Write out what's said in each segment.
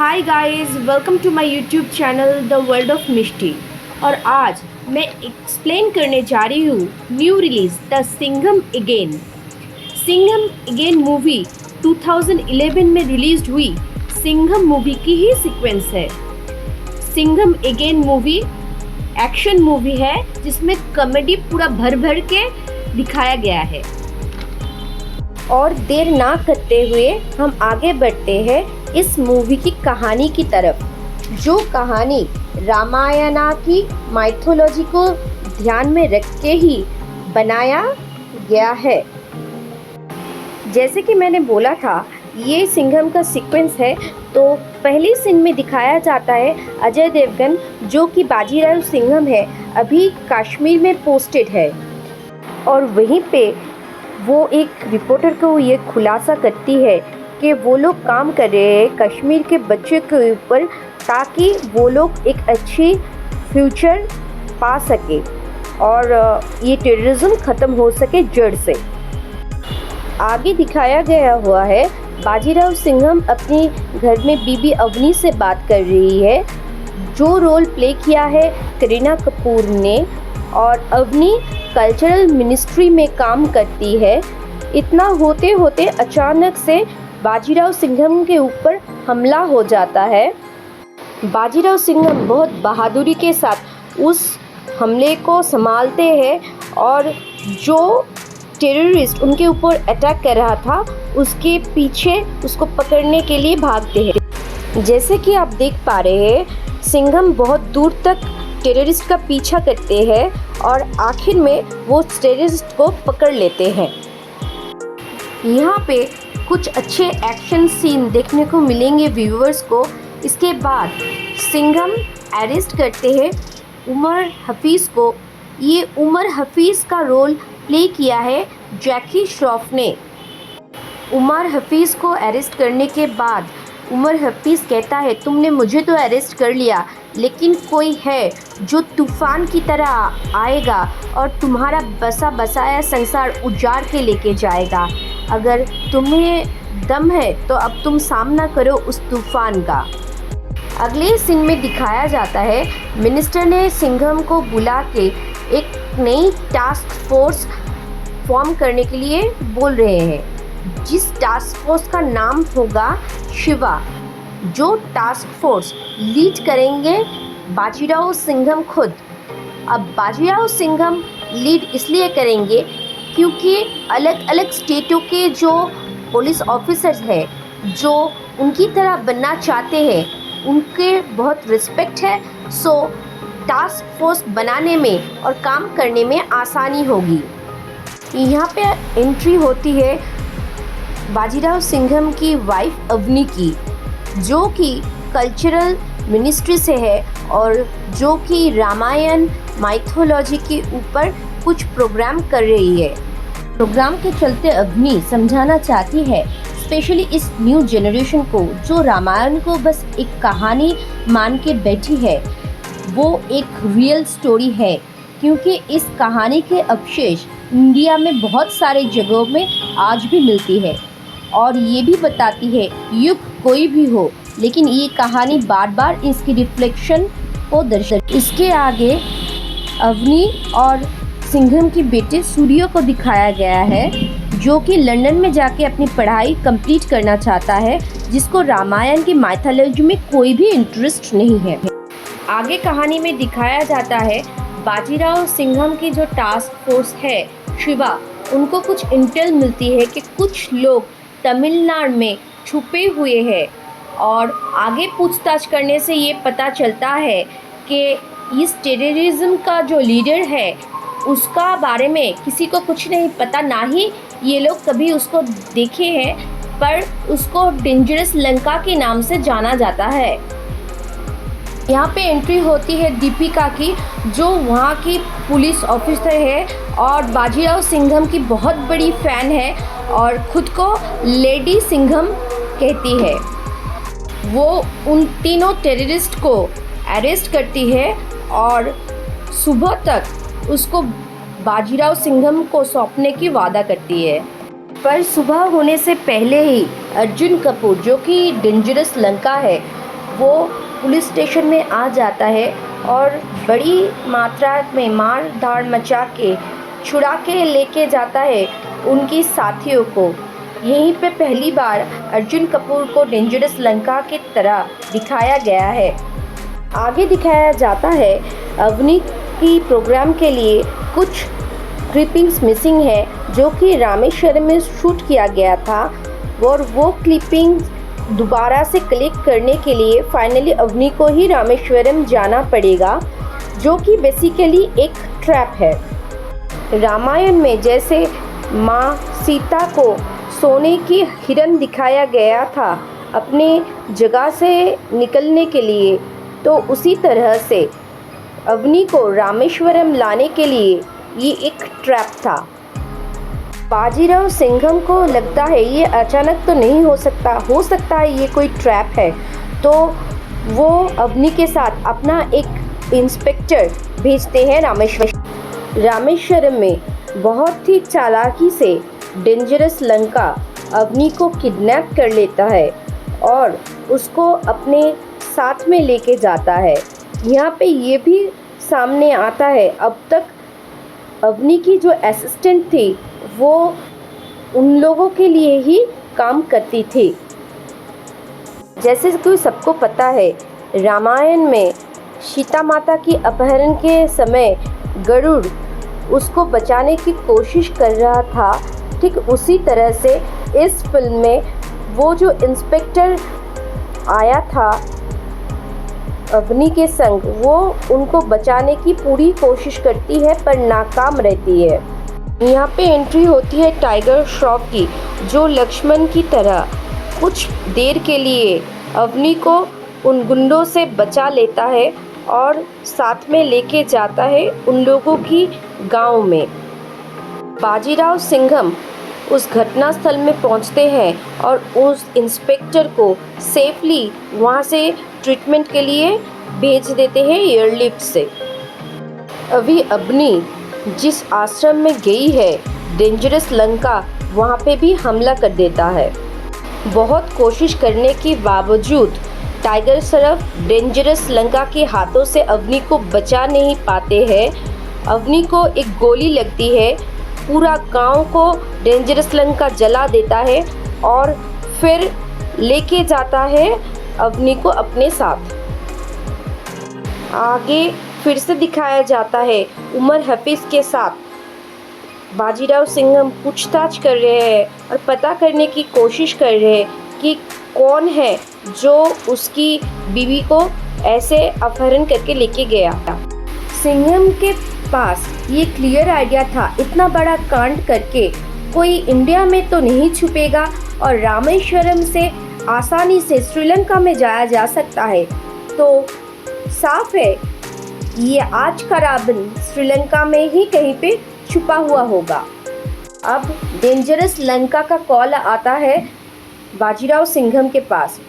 Hi guys, welcome to my YouTube channel the world of Mishti. और आज मैं explain करने जा रही हूँ new release the Singham again. Singham again movie 2011 में रिलीज हुई सिंघम मूवी की ही सीक्वेंस है। Singham again movie action movie है जिसमें कॉमेडी पूरा भर भर के दिखाया गया है। और देर ना करते हुए हम आगे बढ़ते हैं इस मूवी की कहानी की तरफ, जो कहानी रामायणा की माइथोलॉजी को ध्यान में रख के ही बनाया गया है। जैसे कि मैंने बोला था, ये सिंघम का सीक्वेंस है। तो पहली सीन में दिखाया जाता है अजय देवगन, जो कि बाजीराव सिंघम है, अभी कश्मीर में पोस्टेड है। और वहीं पे वो एक रिपोर्टर को ये खुलासा करती है कि वो लोग काम कर रहे हैं कश्मीर के बच्चे के ऊपर, ताकि वो लोग एक अच्छी फ्यूचर पा सके और ये टेररिज्म ख़त्म हो सके जड़ से। आगे दिखाया गया हुआ है बाजीराव सिंघम अपने घर में बीबी अवनी से बात कर रही है, जो रोल प्ले किया है करीना कपूर ने। और अवनी कल्चरल मिनिस्ट्री में काम करती है। इतना होते होते अचानक से बाजीराव सिंघम के ऊपर हमला हो जाता है। बाजीराव सिंघम बहुत बहादुरी के साथ उस हमले को संभालते हैं और जो टेररिस्ट उनके ऊपर अटैक कर रहा था उसके पीछे उसको पकड़ने के लिए भागते हैं। जैसे कि आप देख पा रहे हैं, सिंघम बहुत दूर तक टेररिस्ट का पीछा करते हैं और आखिर में वो टेररिस्ट को पकड़ लेते हैं। यहाँ पे कुछ अच्छे एक्शन सीन देखने को मिलेंगे व्यूअर्स को। इसके बाद सिंघम अरेस्ट करते हैं उमर हफीज़ को। ये उमर हफीज़ का रोल प्ले किया है जैकी श्रॉफ ने। उमर हफीज़ को अरेस्ट करने के बाद उमर हफीज़ कहता है, तुमने मुझे तो अरेस्ट कर लिया, लेकिन कोई है जो तूफ़ान की तरह आएगा और तुम्हारा बसा बसाया संसार उजाड़ के लेके जाएगा। अगर तुम्हें दम है तो अब तुम सामना करो उस तूफ़ान का। अगले सीन में दिखाया जाता है मिनिस्टर ने सिंघम को बुला के एक नई टास्क फोर्स फॉर्म करने के लिए बोल रहे हैं, जिस टास्क फोर्स का नाम होगा शिवा। जो टास्क फोर्स लीड करेंगे बाजीराव सिंघम खुद। अब बाजीराव सिंघम लीड इसलिए करेंगे क्योंकि अलग अलग स्टेटों के जो पुलिस ऑफिसर्स हैं जो उनकी तरह बनना चाहते हैं, उनके बहुत रिस्पेक्ट है। सो टास्क फोर्स बनाने में और काम करने में आसानी होगी। यहाँ पे एंट्री होती है बाजीराव सिंघम की वाइफ अवनी की, जो कि कल्चरल मिनिस्ट्री से है और जो कि रामायण माइथोलॉजी के ऊपर कुछ प्रोग्राम कर रही है। प्रोग्राम के चलते अवनी समझाना चाहती है स्पेशली इस न्यू जनरेशन को, जो रामायण को बस एक कहानी मान के बैठी है, वो एक रियल स्टोरी है। क्योंकि इस कहानी के अवशेष इंडिया में बहुत सारे जगहों में आज भी मिलती है। और ये भी बताती है युग कोई भी हो, लेकिन ये कहानी बार बार इसकी रिफ्लेक्शन को दर्शाती। इसके आगे अवनी और सिंघम के बेटे सूर्य को दिखाया गया है, जो कि लंदन में जाके अपनी पढ़ाई कंप्लीट करना चाहता है, जिसको रामायण की माइथोलॉजी में कोई भी इंटरेस्ट नहीं है। आगे कहानी में दिखाया जाता है बाजीराव सिंघम की जो टास्क फोर्स है शिवा, उनको कुछ इंटेल मिलती है कि कुछ लोग तमिलनाडु में छुपे हुए हैं। और आगे पूछताछ करने से ये पता चलता है कि इस टेररिज्म का जो लीडर है उसका बारे में किसी को कुछ नहीं पता, ना ही ये लोग कभी उसको देखे हैं, पर उसको डेंजरस लंका के नाम से जाना जाता है। यहाँ पे एंट्री होती है दीपिका की, जो वहाँ की पुलिस ऑफिसर है और बाजीराव सिंघम की बहुत बड़ी फ़ैन है और ख़ुद को लेडी सिंघम कहती है। वो उन तीनों टेररिस्ट को अरेस्ट करती है और सुबह तक उसको बाजीराव सिंघम को सौंपने की वादा करती है। पर सुबह होने से पहले ही अर्जुन कपूर, जो कि डेंजरस लंका है, वो पुलिस स्टेशन में आ जाता है और बड़ी मात्रा में मार धाड़ मचा के छुड़ा के लेके जाता है उनकी साथियों को। यहीं पे पहली बार अर्जुन कपूर को डेंजरस लंका की तरह दिखाया गया है। आगे दिखाया जाता है अवनी की प्रोग्राम के लिए कुछ क्लिपिंग्स मिसिंग है जो कि रामेश्वरम में शूट किया गया था, और वो क्लिपिंग्स दोबारा से कलेक्ट करने के लिए फाइनली अवनी को ही रामेश्वरम जाना पड़ेगा, जो कि बेसिकली एक ट्रैप है। रामायण में जैसे माँ सीता को सोने की हिरन दिखाया गया था अपने जगह से निकलने के लिए, तो उसी तरह से अवनी को रामेश्वरम लाने के लिए ये एक ट्रैप था। बाजीराव सिंघम को लगता है ये अचानक तो नहीं हो सकता है ये कोई ट्रैप है, तो वो अवनी के साथ अपना एक इंस्पेक्टर भेजते हैं रामेश्वरम में। बहुत ही चालाकी से डेंजरस लंका अवनी को किडनैप कर लेता है और उसको अपने साथ में लेके जाता है। यहाँ पे ये भी सामने आता है, अब तक अवनी की जो असिस्टेंट थी वो उन लोगों के लिए ही काम करती थी। जैसे कि सबको पता है, रामायण में सीता माता की अपहरण के समय गरुड़ उसको बचाने की कोशिश कर रहा था, ठीक उसी तरह से इस फिल्म में वो जो इंस्पेक्टर आया था अवनी के संग, वो उनको बचाने की पूरी कोशिश करती है पर नाकाम रहती है। यहाँ पे एंट्री होती है टाइगर श्रॉफ की, जो लक्ष्मण की तरह कुछ देर के लिए अवनी को उन गुंडों से बचा लेता है और साथ में लेके जाता है उन लोगों की गांव में। बाजीराव सिंघम उस घटनास्थल में पहुंचते हैं और उस इंस्पेक्टर को सेफली वहां से ट्रीटमेंट के लिए भेज देते हैं एयरलिफ्ट से। अभी अवनी जिस आश्रम में गई है डेंजरस लंका, वहाँ पे भी हमला कर देता है। बहुत कोशिश करने के बावजूद टाइगर श्रॉफ डेंजरस लंका के हाथों से अवनी को बचा नहीं पाते हैं। अवनी को एक गोली लगती है, पूरा गांव को डेंजरस लंका जला देता है और फिर लेके जाता है अवनी को अपने साथ। आगे फिर से दिखाया जाता है उमर हफीज़ के साथ बाजीराव सिंघम पूछताछ कर रहे हैं और पता करने की कोशिश कर रहे हैं कि कौन है जो उसकी बीवी को ऐसे अपहरण करके लेके गया। सिंघम के पास ये क्लियर आइडिया था, इतना बड़ा कांड करके कोई इंडिया में तो नहीं छुपेगा और रामेश्वरम से आसानी से श्रीलंका में जाया जा सकता है, तो साफ है ये आज का रावण श्रीलंका में ही कहीं पे छुपा हुआ होगा। अब डेंजरस लंका का कॉल आता है बाजीराव सिंघम के पास।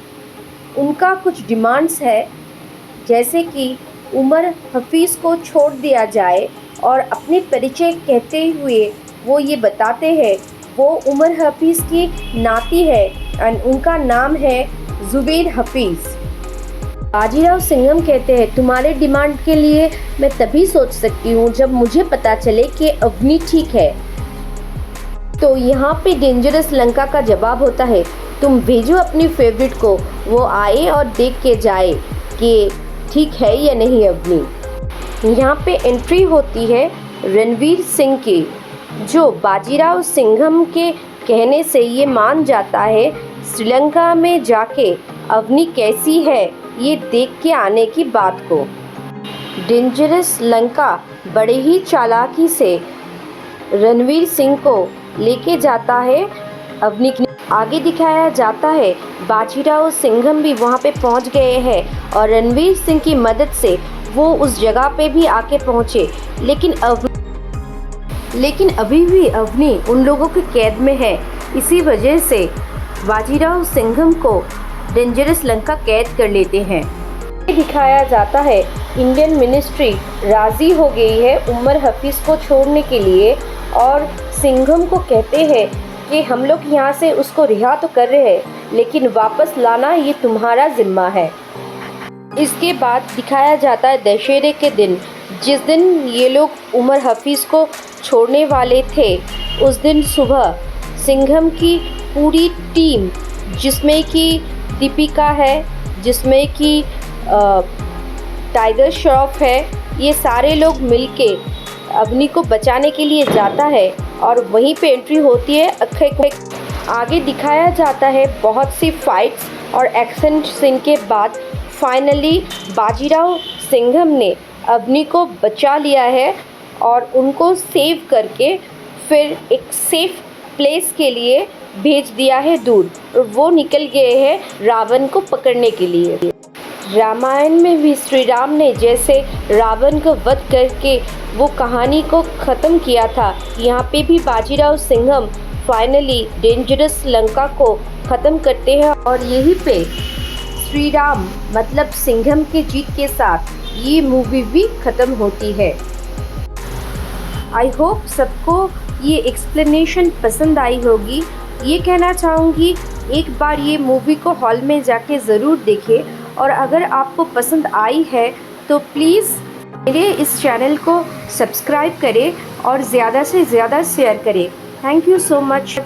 उनका कुछ डिमांड्स है, जैसे कि उमर हफीज़ को छोड़ दिया जाए, और अपने परिचय कहते हुए वो ये बताते हैं वो उमर हफीज़ की नाती है और उनका नाम है जुबैर हफीज़। बाजीराव सिंघम कहते हैं तुम्हारे डिमांड के लिए मैं तभी सोच सकती हूँ जब मुझे पता चले कि अवनी ठीक है। तो यहाँ पे डेंजरस लंका का जवाब होता है तुम भेजो अपनी फेवरेट को, वो आए और देख के जाए कि ठीक है या नहीं अवनी। यहाँ पे एंट्री होती है रणवीर सिंह की, जो बाजीराव सिंघम के कहने से ये मान जाता है श्रीलंका में जाके अवनी कैसी है ये देख के आने की बात को। डेंजरस लंका बड़े ही चालाकी से रणवीर सिंह को लेके जाता है अवनी की। आगे दिखाया जाता है बाजीराव सिंघम भी वहाँ पे पहुँच गए हैं और रणवीर सिंह की मदद से वो उस जगह पे भी आके पहुँचे, लेकिन अभी भी अवनी उन लोगों के कैद में है। इसी वजह से बाजीराव सिंघम को डेंजरस लंका कैद कर लेते हैं। दिखाया जाता है इंडियन मिनिस्ट्री राज़ी हो गई है उमर हफीज़ को छोड़ने के लिए और सिंघम को कहते हैं कि हम लोग यहाँ से उसको रिहा तो कर रहे हैं, लेकिन वापस लाना ये तुम्हारा ज़िम्मा है। इसके बाद दिखाया जाता है दशहरे के दिन, जिस दिन ये लोग उमर हफीज़ को छोड़ने वाले थे। उस दिन सुबह सिंघम की पूरी टीम, जिसमें कि दीपिका है, जिसमें कि टाइगर श्रॉफ है, ये सारे लोग मिलके अवनी को बचाने के लिए जाता है और वहीं पे एंट्री होती है अक्षय कुमार। आगे दिखाया जाता है बहुत सी फाइट्स और एक्शन सीन के बाद फाइनली बाजीराव सिंघम ने अवनी को बचा लिया है और उनको सेव करके फिर एक सेफ प्लेस के लिए भेज दिया है दूर, और वो निकल गए हैं रावण को पकड़ने के लिए। रामायण में भी श्री राम ने जैसे रावण को वध करके वो कहानी को ख़त्म किया था, यहाँ पे भी बाजीराव सिंघम फाइनली डेंजरस लंका को ख़त्म करते हैं और यहीं पे श्री राम मतलब सिंघम के जीत के साथ ये मूवी भी ख़त्म होती है। आई होप सबको ये एक्सप्लेनेशन पसंद आई होगी। ये कहना चाहूँगी एक बार ये मूवी को हॉल में जाके ज़रूर देखें, और अगर आपको पसंद आई है तो प्लीज़ मेरे इस चैनल को सब्सक्राइब करें और ज़्यादा से ज़्यादा शेयर करें। Thank you so much.